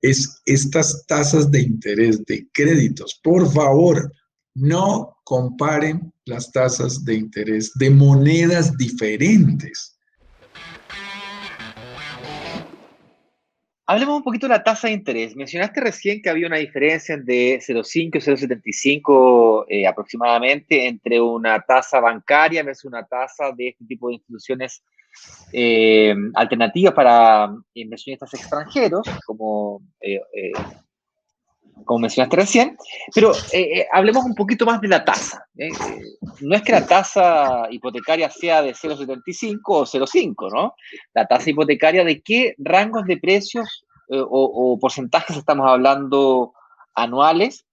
es estas tasas de interés de créditos. Por favor, no comparen las tasas de interés de monedas diferentes. Hablemos un poquito de la tasa de interés. Mencionaste recién que había una diferencia de 0,5 y 0,75 aproximadamente entre una tasa bancaria versus una tasa de este tipo de instituciones alternativas para inversionistas extranjeros, como mencionaste recién, pero hablemos un poquito más de la tasa. No es que la tasa hipotecaria sea de 0,75 o 0,5, ¿no? La tasa hipotecaria, ¿de qué rangos de precios o porcentajes estamos hablando anuales?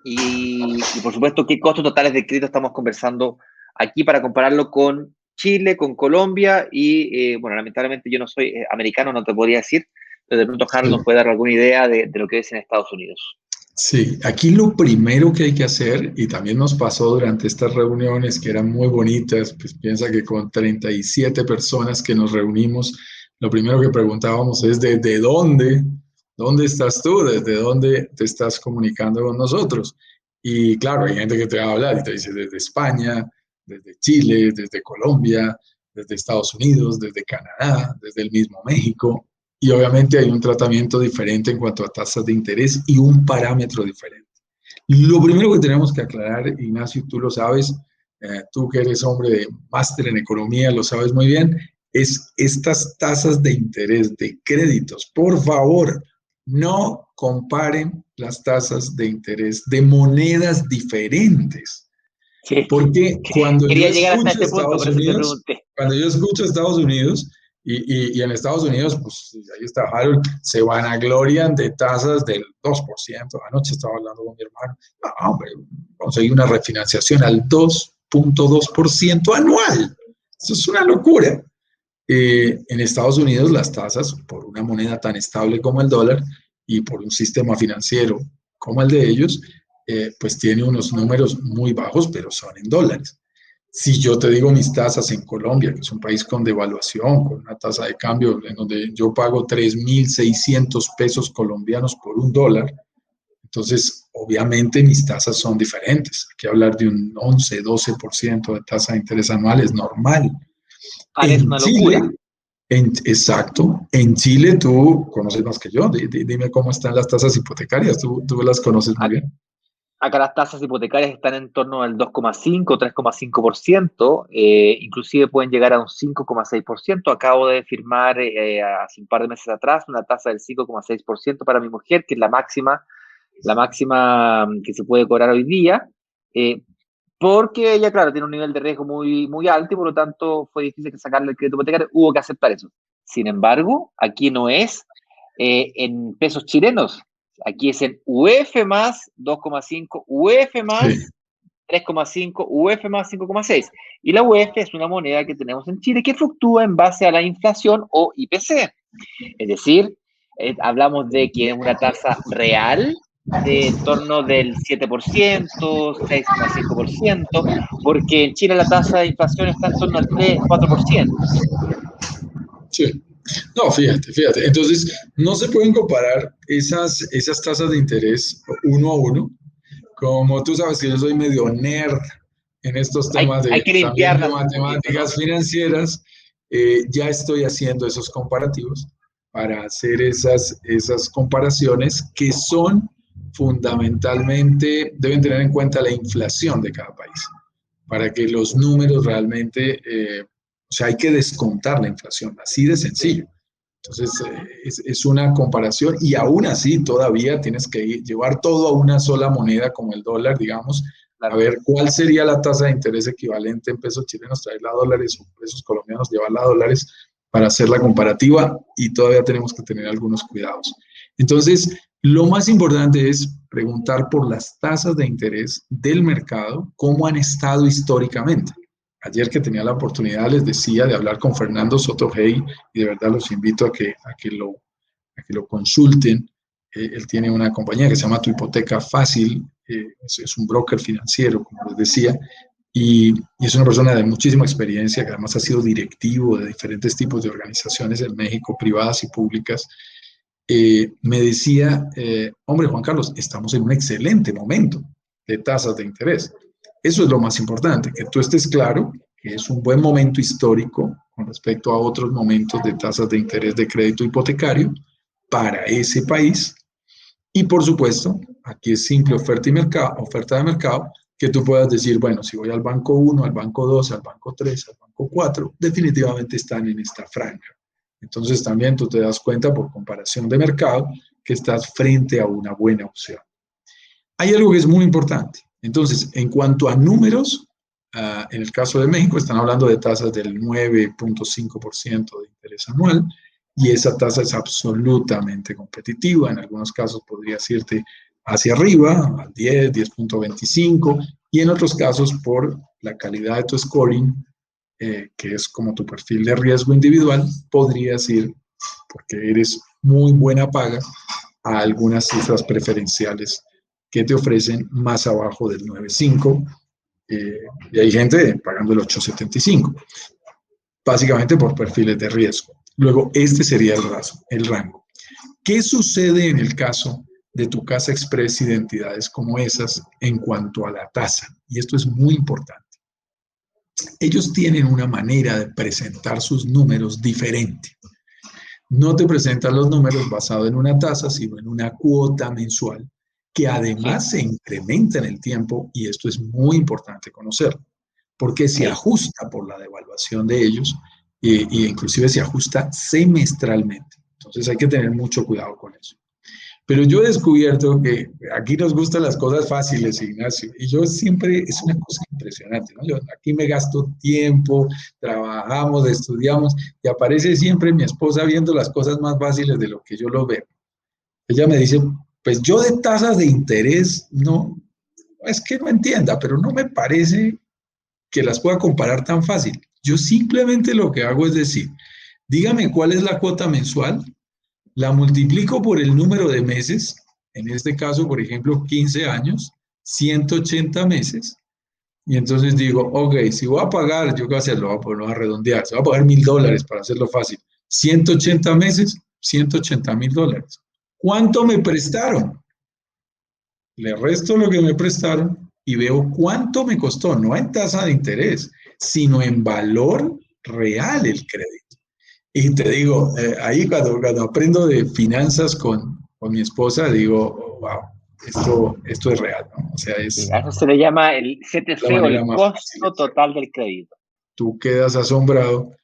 Y por supuesto, ¿qué costos totales de crédito estamos conversando aquí para compararlo con Chile, con Colombia? Y bueno, lamentablemente yo no soy americano, no te podría decir, pero de pronto Harold nos puede dar alguna idea de lo que es en Estados Unidos. Sí, aquí lo primero que hay que hacer, y también nos pasó durante estas reuniones que eran muy bonitas, pues piensa que con 37 personas que nos reunimos, lo primero que preguntábamos es ¿de dónde estás tú? ¿Desde dónde te estás comunicando con nosotros? Y claro, hay gente que te va a hablar y te dice desde España, desde Chile, desde Colombia, desde Estados Unidos, desde Canadá, desde el mismo México. Y obviamente hay un tratamiento diferente en cuanto a tasas de interés y un parámetro diferente. Lo primero que tenemos que aclarar, Ignacio, tú lo sabes, tú que eres hombre de máster en economía, lo sabes muy bien, es estas tasas de interés de créditos. Por favor, no comparen las tasas de interés de monedas diferentes. Sí. Porque Quería llegar hasta este punto, por eso te pregunté. Cuando yo escucho Estados Unidos, y en Estados Unidos, pues ahí está Harold, se vanaglorian de tasas del 2%. Anoche estaba hablando con mi hermano. No, hombre, conseguí una refinanciación al 2.2% anual. Eso es una locura. En Estados Unidos, las tasas, por una moneda tan estable como el dólar y por un sistema financiero como el de ellos, pues tiene unos números muy bajos, pero son en dólares. Si yo te digo mis tasas en Colombia, que es un país con devaluación, con una tasa de cambio en donde yo pago 3.600 pesos colombianos por un dólar, entonces obviamente mis tasas son diferentes. Hay que hablar de un 11, 12% de tasa de interés anual, es normal. Es una locura. Exacto. En Chile tú conoces más que yo. Dime cómo están las tasas hipotecarias. Tú las conoces muy bien. Acá las tasas hipotecarias están en torno al 2,5, 3,5%, inclusive pueden llegar a un 5,6%. Acabo de firmar hace un par de meses atrás una tasa del 5,6% para mi mujer, que es la máxima que se puede cobrar hoy día, porque ella, claro, tiene un nivel de riesgo muy, muy alto y por lo tanto fue difícil sacarle el crédito hipotecario, hubo que aceptar eso. Sin embargo, aquí no es en pesos chilenos. Aquí es en UF más 2,5, UF más 3,5, UF más 5,6. Y la UF es una moneda que tenemos en Chile que fluctúa en base a la inflación o IPC. Es decir, hablamos de que es una tasa real de en torno del 7%, 6,5%, porque en Chile la tasa de inflación está en torno al 3, 4%. Sí. No, fíjate. Entonces, no se pueden comparar esas tasas de interés uno a uno. Como tú sabes que yo soy medio nerd en estos temas hay que también de limpiarlas un poquito, matemáticas ¿no? financieras, ya estoy haciendo esos comparativos para hacer esas comparaciones que son fundamentalmente, deben tener en cuenta la inflación de cada país, para que los números realmente, o sea, hay que descontar la inflación, así de sencillo. Entonces, es una comparación y aún así todavía tienes que llevar todo a una sola moneda como el dólar, digamos, a ver cuál sería la tasa de interés equivalente en pesos chilenos, traerla a dólares o pesos colombianos, llevarla a dólares para hacer la comparativa y todavía tenemos que tener algunos cuidados. Entonces, lo más importante es preguntar por las tasas de interés del mercado, cómo han estado históricamente. Ayer que tenía la oportunidad, les decía, de hablar con Fernando Soto-Hey, y de verdad los invito a que lo consulten. Él tiene una compañía que se llama Tu Hipoteca Fácil, es un broker financiero, como les decía, y es una persona de muchísima experiencia, que además ha sido directivo de diferentes tipos de organizaciones en México, privadas y públicas. me decía, hombre, Juan Carlos, estamos en un excelente momento de tasas de interés. Eso es lo más importante, que tú estés claro que es un buen momento histórico con respecto a otros momentos de tasas de interés de crédito hipotecario para ese país. Y por supuesto, aquí es simple oferta de mercado, que tú puedas decir, bueno, si voy al banco 1, al banco 2, al banco 3, al banco 4, definitivamente están en esta franja. Entonces también tú te das cuenta por comparación de mercado que estás frente a una buena opción. Hay algo que es muy importante. Entonces, en cuanto a números, en el caso de México están hablando de tasas del 9.5% de interés anual y esa tasa es absolutamente competitiva. En algunos casos podrías irte hacia arriba, al 10, 10.25 y en otros casos por la calidad de tu scoring, que es como tu perfil de riesgo individual, podrías ir, porque eres muy buena paga, a algunas cifras preferenciales que te ofrecen más abajo del 9.5 y hay gente pagando el 8.75, básicamente por perfiles de riesgo. Luego, este sería el rango. ¿Qué sucede en el caso de tu Casa Express y de entidades como esas en cuanto a la tasa? Y esto es muy importante. Ellos tienen una manera de presentar sus números diferente. No te presentan los números basados en una tasa, sino en una cuota mensual que además se incrementa en el tiempo y esto es muy importante conocerlo, porque se ajusta por la devaluación de ellos e inclusive se ajusta semestralmente. Entonces hay que tener mucho cuidado con eso. Pero yo he descubierto que aquí nos gustan las cosas fáciles, Ignacio, y yo siempre, es una cosa impresionante, ¿no? Yo aquí me gasto tiempo, trabajamos, estudiamos, y aparece siempre mi esposa viendo las cosas más fáciles de lo que yo lo veo. Ella me dice, pues yo de tasas de interés, no, es que no entienda, pero no me parece que las pueda comparar tan fácil. Yo simplemente lo que hago es decir, dígame cuál es la cuota mensual, la multiplico por el número de meses, en este caso, por ejemplo, 15 años, 180 meses, y entonces digo, ok, si voy a pagar, yo qué voy a hacer, lo voy a redondear, se va a pagar $1,000 para hacerlo fácil. 180 meses, $180,000. ¿Cuánto me prestaron? Le resto lo que me prestaron y veo cuánto me costó, no en tasa de interés, sino en valor real el crédito. Y te digo, ahí cuando aprendo de finanzas con mi esposa, digo, oh, wow, esto es real, ¿no? O sea, es A eso se le llama el la CTC o manera el más fácil de costo hacerlo. total del crédito. Tú quedas asombrado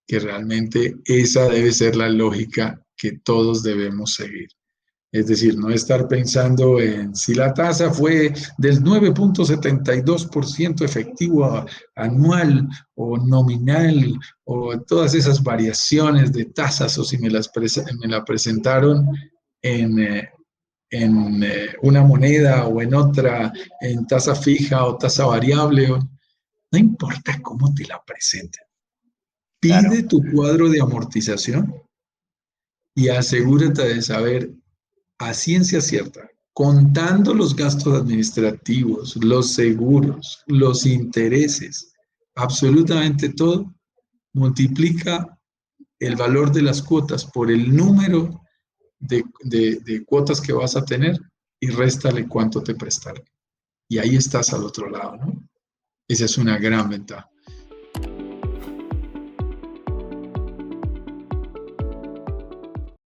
que realmente esa debe ser la lógica que todos debemos seguir. Es decir, no estar pensando en si la tasa fue del 9.72% efectivo anual o nominal o todas esas variaciones de tasas o si me la presentaron en, una moneda o en otra, en tasa fija o tasa variable. No importa cómo te la presenten. Claro. Pide tu cuadro de amortización y asegúrate de saber a ciencia cierta, contando los gastos administrativos, los seguros, los intereses, absolutamente todo, multiplica el valor de las cuotas por el número de cuotas que vas a tener y réstale cuánto te prestaron. Y ahí estás al otro lado, ¿no? Esa es una gran ventaja.